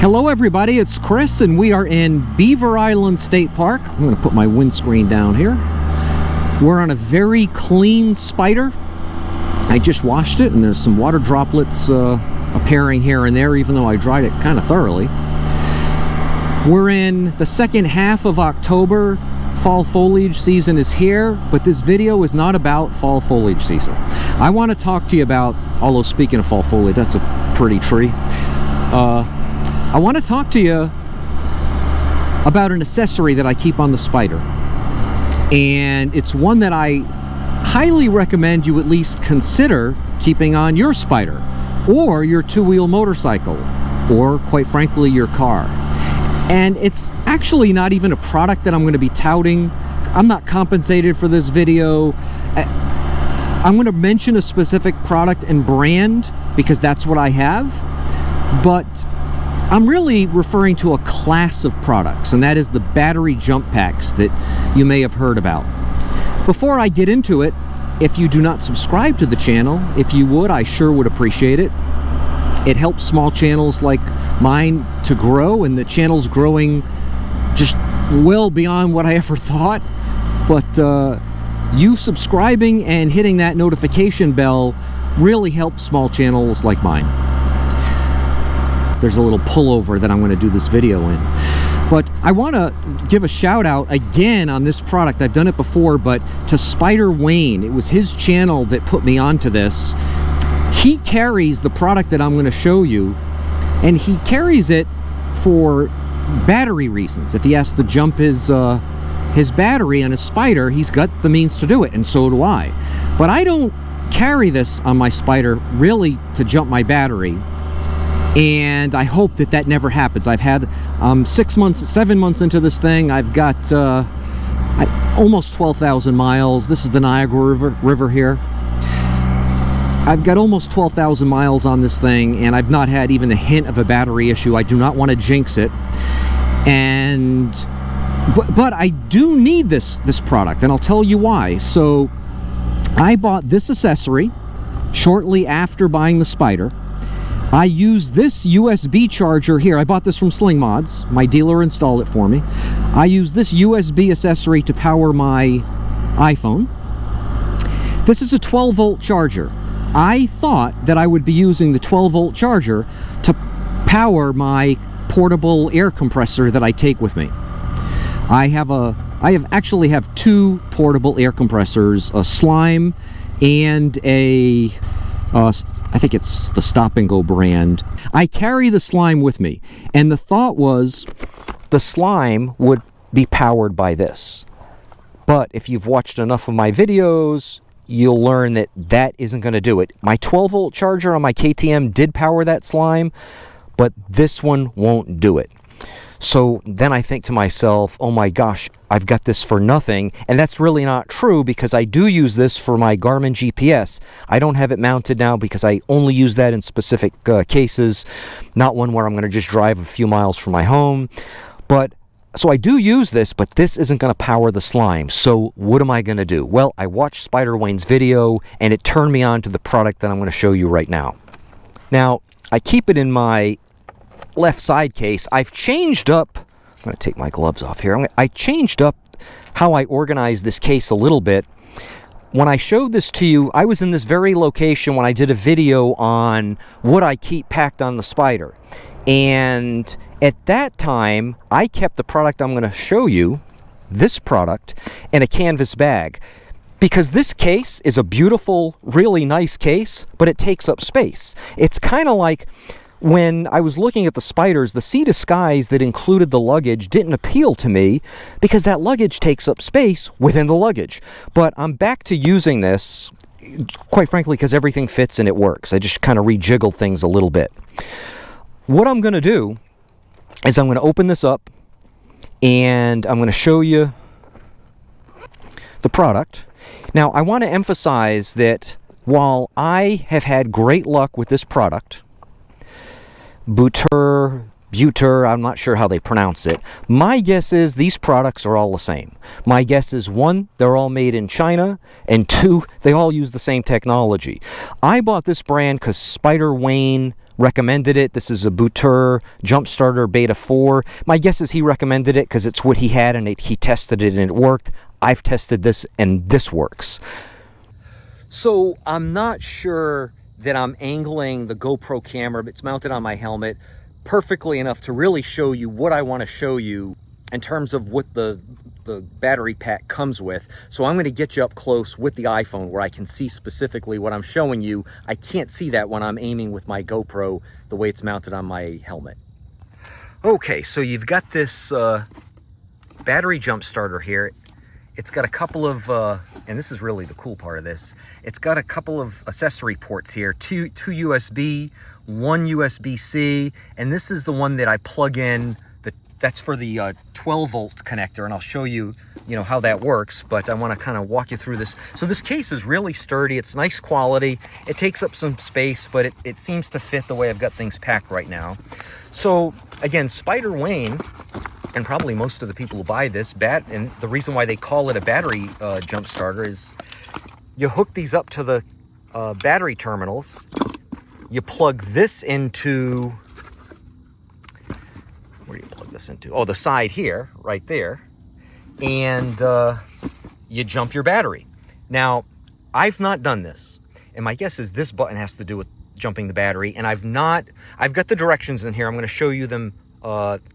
Hello everybody, it's Chris and we are in Beaver Island State Park. I'm going to put my windscreen down here. We're on a very clean Spyder. I just washed it and there's some water droplets appearing here and there, even though I dried it kind of thoroughly. We're in the second half of October. Fall foliage season is here, but this video is not about fall foliage season. I want to talk to you about, although speaking of fall foliage, that's a pretty tree. I want to talk to you about an accessory that I keep on the Spyder. And it's one that I highly recommend you at least consider keeping on your Spyder, or your two-wheel motorcycle, or quite frankly your car. And it's actually not even a product that I'm going to be touting. I'm not compensated for this video. I'm going to mention a specific product and brand because that's what I have, but I'm really referring to a class of products, and that is the battery jump packs that you may have heard about. Before I get into it, if you do not subscribe to the channel, if you would, I sure would appreciate it. It helps small channels like mine to grow, and the channel's growing just well beyond what I ever thought. But you subscribing and hitting that notification bell really helps small channels like mine. There's a little pullover that I'm going to do this video in. But I want to give a shout out again on this product. I've done it before, but to Spyder Wayne. It was his channel that put me onto this. He carries the product that I'm going to show you, and he carries it for battery reasons. If he has to jump his battery on his Spyder, he's got the means to do it, and so do I. But I don't carry this on my Spyder really to jump my battery, and I hope that that never happens. I've had 7 months into this thing. I've got almost 12,000 miles. This is the Niagara River here. I've got almost 12,000 miles on this thing, and I've not had even a hint of a battery issue. I do not want to jinx it, but I do need this product, and I'll tell you why. So I bought this accessory shortly after buying the Spyder. I use this USB charger here. I bought this from Sling Mods. My dealer installed it for me. I use this USB accessory to power my iPhone. This is a 12-volt charger. I thought that I would be using the 12-volt charger to power my portable air compressor that I take with me. I actually have two portable air compressors, a Slime and a I think it's the Stop and Go brand. I carry the Slime with me, and the thought was the Slime would be powered by this. But if you've watched enough of my videos, you'll learn that that isn't going to do it. My 12-volt charger on my KTM did power that Slime, but this one won't do it. So then I think to myself, oh my gosh, I've got this for nothing. And that's really not true, because I do use this for my Garmin GPS. I don't have it mounted now because I only use that in specific cases, not one where I'm going to just drive a few miles from my home. But so I do use this, but this isn't going to power the Slime. So what am I going to do? Well, I watched Spyder Wayne's video, and it turned me on to the product that I'm going to show you right now. Now, I keep it in my left side case. I've changed up, I'm going to take my gloves off here. I changed up how I organize this case a little bit. When I showed this to you, I was in this very location when I did a video on what I keep packed on the Spyder. And at that time, I kept the product I'm going to show you, this product, in a canvas bag. Because this case is a beautiful, really nice case, but it takes up space. It's kind of like when I was looking at the Spyders, the Sea to Skies that included the luggage didn't appeal to me because that luggage takes up space within the luggage. But I'm back to using this, quite frankly, because everything fits and it works. I just kind of rejiggle things a little bit. What I'm going to do is I'm going to open this up and I'm going to show you the product. Now, I want to emphasize that while I have had great luck with this product, Buter, I'm not sure how they pronounce it. My guess is these products are all the same. My guess is, one, they're all made in China, and two, they all use the same technology. I bought this brand because Spyder Wayne recommended it. This is a Booter Jump Starter Beta 4. My guess is he recommended it because it's what he had and he tested it and it worked. I've tested this and this works. So I'm not sure that I'm angling the GoPro camera, it's mounted on my helmet, perfectly enough to really show you what I want to show you in terms of what the battery pack comes with. So I'm going to get you up close with the iPhone where I can see specifically what I'm showing you. I can't see that when I'm aiming with my GoPro the way it's mounted on my helmet. Okay, so you've got this battery jump starter here. It's got a couple of, and this is really the cool part of this, it's got a couple of accessory ports here, two USB, one USB-C, and this is the one that I plug in. That's for the 12-volt connector, and I'll show you, how that works, but I want to kind of walk you through this. So this case is really sturdy. It's nice quality. It takes up some space, but it seems to fit the way I've got things packed right now. So again, Spyder Wayne, and probably most of the people who buy this, and the reason why they call it a battery jump starter is you hook these up to the battery terminals. You plug this into, where do you plug this into? Oh, the side here, right there. And you jump your battery. Now, I've not done this. And my guess is this button has to do with jumping the battery. And I've got the directions in here. I'm going to show you them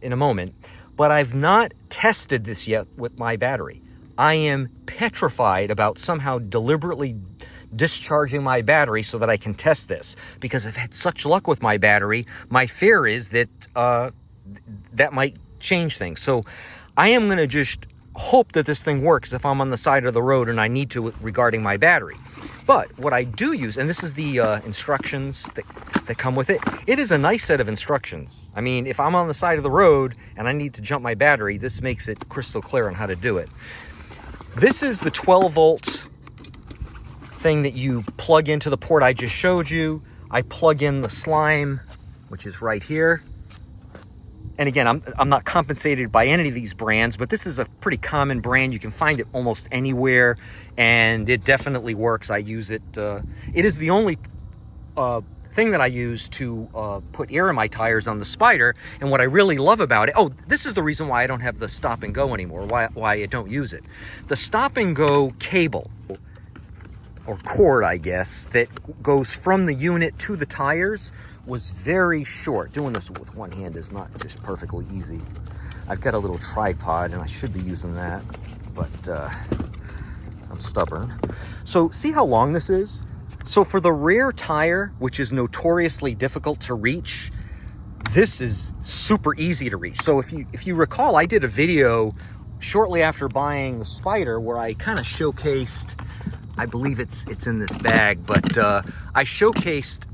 in a moment. But I've not tested this yet with my battery. I am petrified about somehow deliberately discharging my battery so that I can test this, because I've had such luck with my battery. My fear is that that might change things. So I am going to just hope that this thing works if I'm on the side of the road and I need to regarding my battery. But what I do use, and this is the instructions that come with it, it is a nice set of instructions. I mean, if I'm on the side of the road and I need to jump my battery, this makes it crystal clear on how to do it. This is the 12-volt thing that you plug into the port I just showed you. I plug in the slime, which is right here. And again, I'm not compensated by any of these brands, but this is a pretty common brand. You can find it almost anywhere, and it definitely works. I use it. It is the only thing that I use to put air in my tires on the Spyder. And what I really love about it, this is the reason why I don't have the stop and go anymore, why I don't use it. The stop and go cable, or cord, I guess, that goes from the unit to the tires was very short. Doing this with one hand is not just perfectly easy. I've got a little tripod and I should be using that, but I'm stubborn. So see how long this is? So for the rear tire, which is notoriously difficult to reach, this is super easy to reach. So if you recall, I did a video shortly after buying the Spyder where I kind of showcased, I believe it's in this bag, but I showcased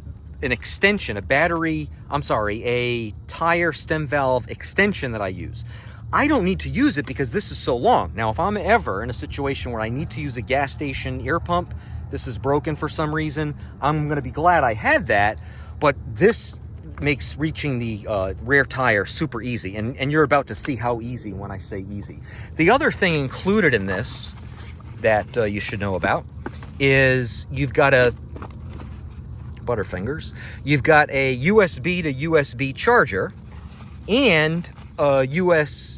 an extension, a tire stem valve extension that I use. I don't need to use it because this is so long. Now, if I'm ever in a situation where I need to use a gas station air pump, this is broken for some reason, I'm gonna be glad I had that, but this makes reaching the rear tire super easy, and you're about to see how easy when I say easy. The other thing included in this that you should know about is you've got a Butterfingers. You've got a USB to USB charger and a USB-C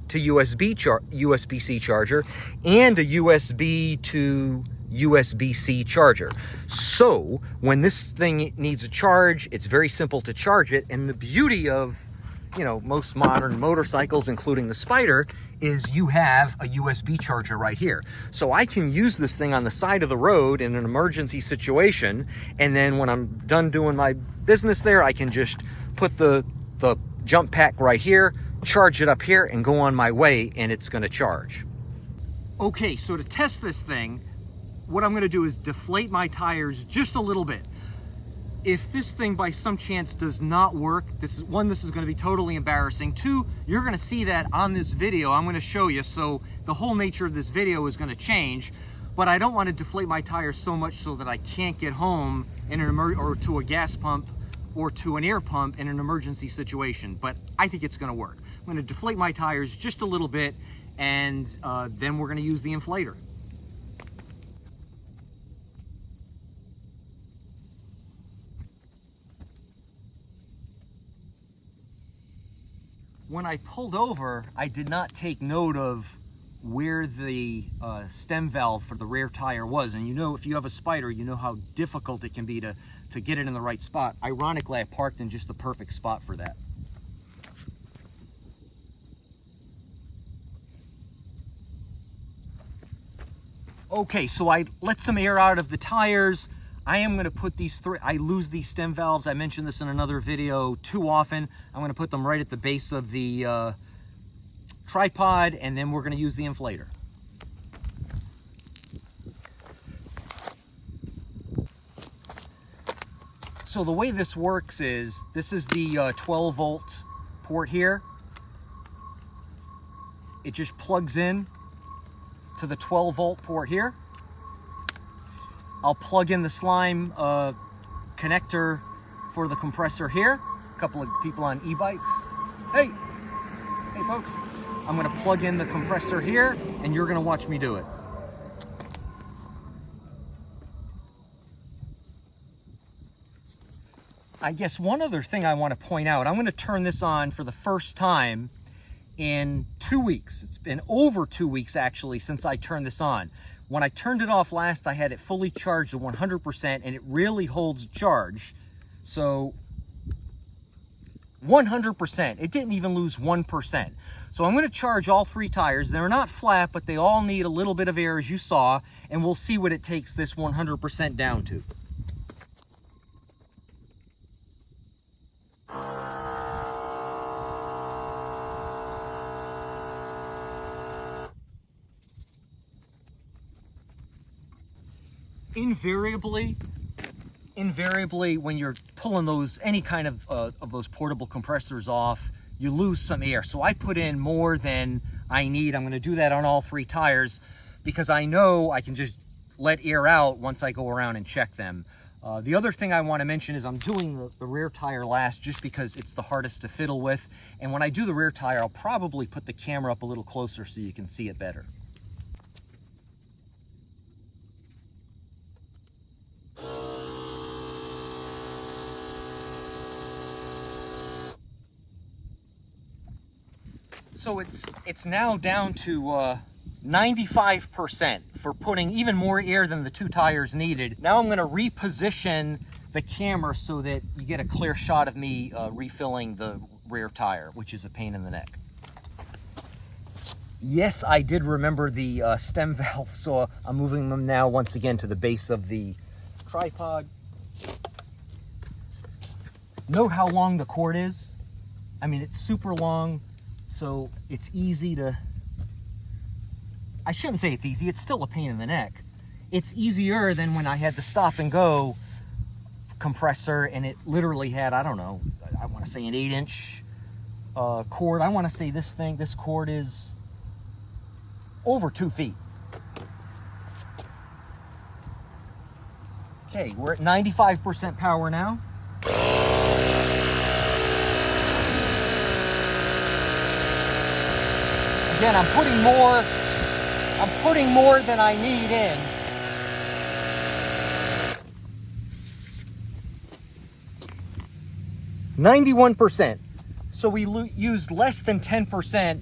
to USB-C charger and a USB to USB-C charger. So when this thing needs a charge, it's very simple to charge it. And the beauty of, most modern motorcycles, including the Spyder, is you have a USB charger right here. So I can use this thing on the side of the road in an emergency situation, and then when I'm done doing my business there, I can just put the jump pack right here, charge it up here, and go on my way, and it's gonna charge. Okay, so to test this thing, what I'm gonna do is deflate my tires just a little bit. If this thing by some chance does not work, this is going to be totally embarrassing. Two, you're going to see that on this video. I'm going to show you, so the whole nature of this video is going to change. But I don't want to deflate my tires so much so that I can't get home in or to a gas pump or to an air pump in an emergency situation. But I think it's going to work. I'm going to deflate my tires just a little bit, and then we're going to use the inflator. when I pulled over, I did not take note of where the stem valve for the rear tire was. And you know, if you have a Spyder, you know how difficult it can be to get it in the right spot. Ironically, I parked in just the perfect spot for that. Okay, so I let some air out of the tires. I am going to put these I lose these stem valves. I mentioned this in another video too often. I'm going to put them right at the base of the tripod, and then we're going to use the inflator. So the way this works is, this is the 12 volt port here. It just plugs in to the 12 volt port here. I'll plug in the slime connector for the compressor here. A couple of people on e-bikes. Hey folks. I'm gonna plug in the compressor here, and you're gonna watch me do it. I guess one other thing I want to point out, I'm gonna turn this on for the first time in 2 weeks. It's been over 2 weeks actually since I turned this on. When I turned it off last, I had it fully charged to 100%, and it really holds charge. So 100%, it didn't even lose 1%. So I'm going to charge all 3 tires. They're not flat, but they all need a little bit of air, as you saw, and we'll see what it takes this 100% down to. Invariably, when you're pulling those, any kind of those portable compressors off, you lose some air. So I put in more than I need. I'm going to do that on all 3 tires because I know I can just let air out once I go around and check them. The other thing I want to mention is I'm doing the rear tire last just because it's the hardest to fiddle with. And when I do the rear tire, I'll probably put the camera up a little closer so you can see it better. So it's now down to 95% for putting even more air than the 2 tires needed. Now I'm going to reposition the camera so that you get a clear shot of me refilling the rear tire, which is a pain in the neck. Yes, I did remember the stem valve, so I'm moving them now once again to the base of the tripod. Note how long the cord is. I mean, it's super long. So it's easy to, I shouldn't say it's easy, it's still a pain in the neck. It's easier than when I had the stop and go compressor, and it literally had, I don't know, I want to say an 8-inch cord. I want to say this cord is over 2 feet. Okay, we're at 95% power now. Again, I'm putting more than I need in. %. So we used less than 10%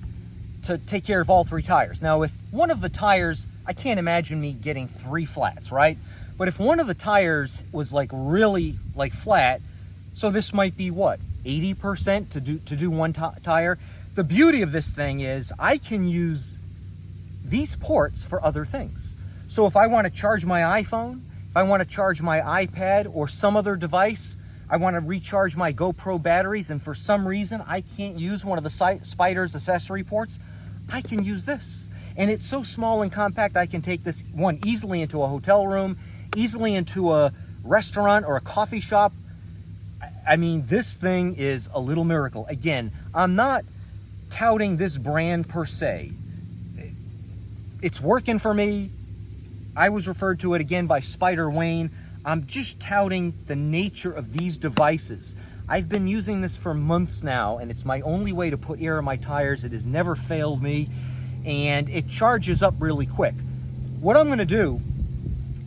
to take care of all 3 tires. Now, if one of the tires, I can't imagine me getting 3 flats, right? But if one of the tires was like really like flat, so this might be what, 80% to do one tire. The beauty of this thing is I can use these ports for other things. So if I want to charge my iPhone, if I want to charge my iPad or some other device, I want to recharge my GoPro batteries, and for some reason I can't use one of the Spyder's accessory ports, I can use this. And it's so small and compact, I can take this one easily into a hotel room, easily into a restaurant or a coffee shop. I mean, this thing is a little miracle. Again, I'm not touting this brand per se. It's working for me. I was referred to it again by Spyder Wayne. I'm just touting the nature of these devices. I've been using this for months now, and it's my only way to put air in my tires. It has never failed me, and it charges up really quick. What I'm going to do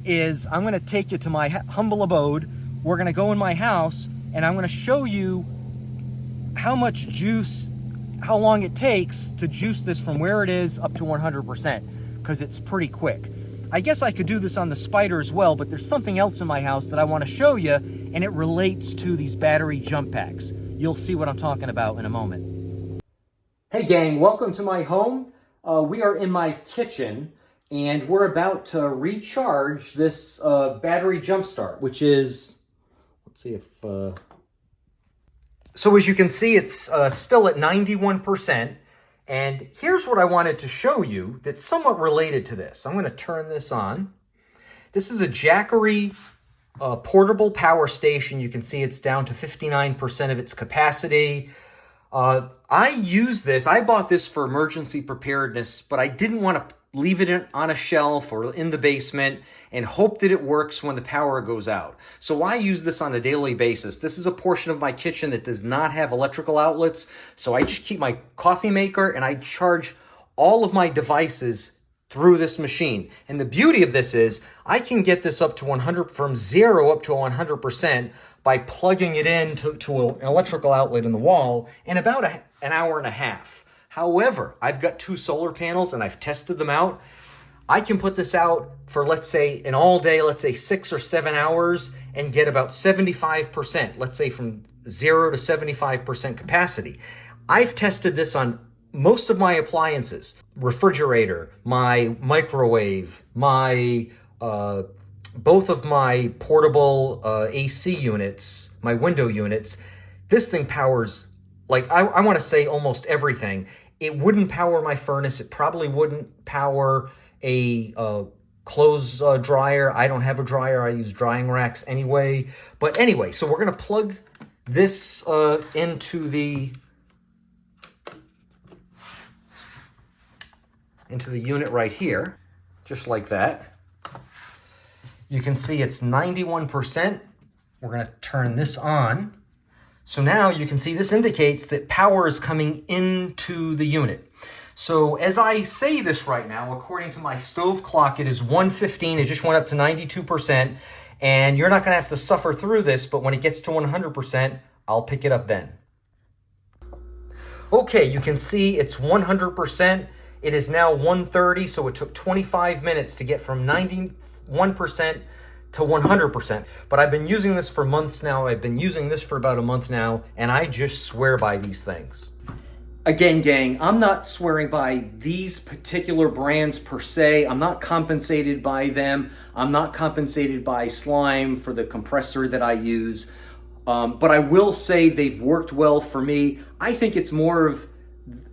is I'm going to take you to my humble abode. We're going to go in my house, and I'm going to show you how much juice how long it takes to juice this from where it is up to 100%, because it's pretty quick. I guess I could do this on the Spyder as well, but there's something else in my house that I want to show you, and it relates to these battery jump packs. You'll see what I'm talking about in a moment. Hey gang, welcome to my home. We are in my kitchen, and we're about to recharge this battery jump start, which is, let's see if, so as you can see, it's still at 91%. And here's what I wanted to show you that's somewhat related to this. I'm going to turn this on. This is a Jackery portable power station. You can see it's down to 59% of its capacity. I use this. I bought this for emergency preparedness, but I didn't want to leave it on a shelf or in the basement and hope that it works when the power goes out. So I use this on a daily basis. This is a portion of my kitchen that does not have electrical outlets, so I just keep my coffee maker and I charge all of my devices through this machine. And the beauty of this is I can get this up to 100, from 0 up to 100% by plugging it in to an electrical outlet in the wall in about an hour and a half. However, I've got 2 solar panels and I've tested them out. I can put this out for, let's say, an all day, let's say 6 or 7 hours, and get about 75%, let's say from 0 to 75% capacity. I've tested this on most of my appliances, refrigerator, my microwave, my both of my portable AC units, my window units. This thing powers, like, I want to say almost everything. It wouldn't power my furnace. It probably wouldn't power a clothes dryer. I don't have a dryer. I use drying racks anyway. But anyway, so we're going to plug this into the unit right here, just like that. You can see it's 91%. We're going to turn this on. So now you can see this indicates that power is coming into the unit. So as I say this right now, according to my stove clock, it is 1:15. It just went up to 92%. And you're not going to have to suffer through this, but when it gets to 100%, I'll pick it up then. Okay, you can see it's 100%. It is now 1:30, so it took 25 minutes to get from 91% to 100%. But I've been using this for months now. I've been using this for about a month now, and I just swear by these things. Again, gang, I'm not swearing by these particular brands per se. I'm not compensated by them. I'm not compensated by Slime for the compressor that I use. But I will say they've worked well for me. I think it's more of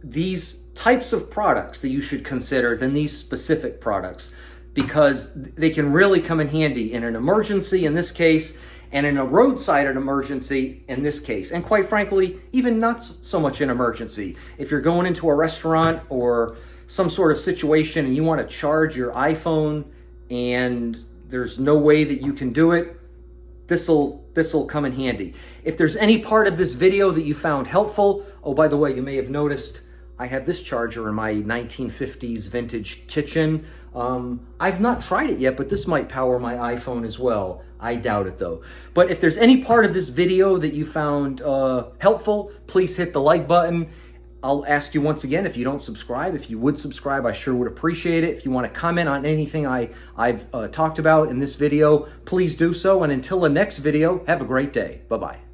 these types of products that you should consider than these specific products, because they can really come in handy in an emergency in this case, and in a roadside emergency in this case. And quite frankly, even not so much an emergency. If you're going into a restaurant or some sort of situation and you want to charge your iPhone and there's no way that you can do it, this'll come in handy. If there's any part of this video that you found helpful, oh, by the way, you may have noticed I have this charger in my 1950s vintage kitchen. I've not tried it yet, but this might power my iPhone as well. I doubt it though. But if there's any part of this video that you found helpful, please hit the like button. I'll ask you once again, if you don't subscribe, if you would subscribe, I sure would appreciate it. If you want to comment on anything I've talked about in this video, please do so. And until the next video, have a great day. Bye-bye.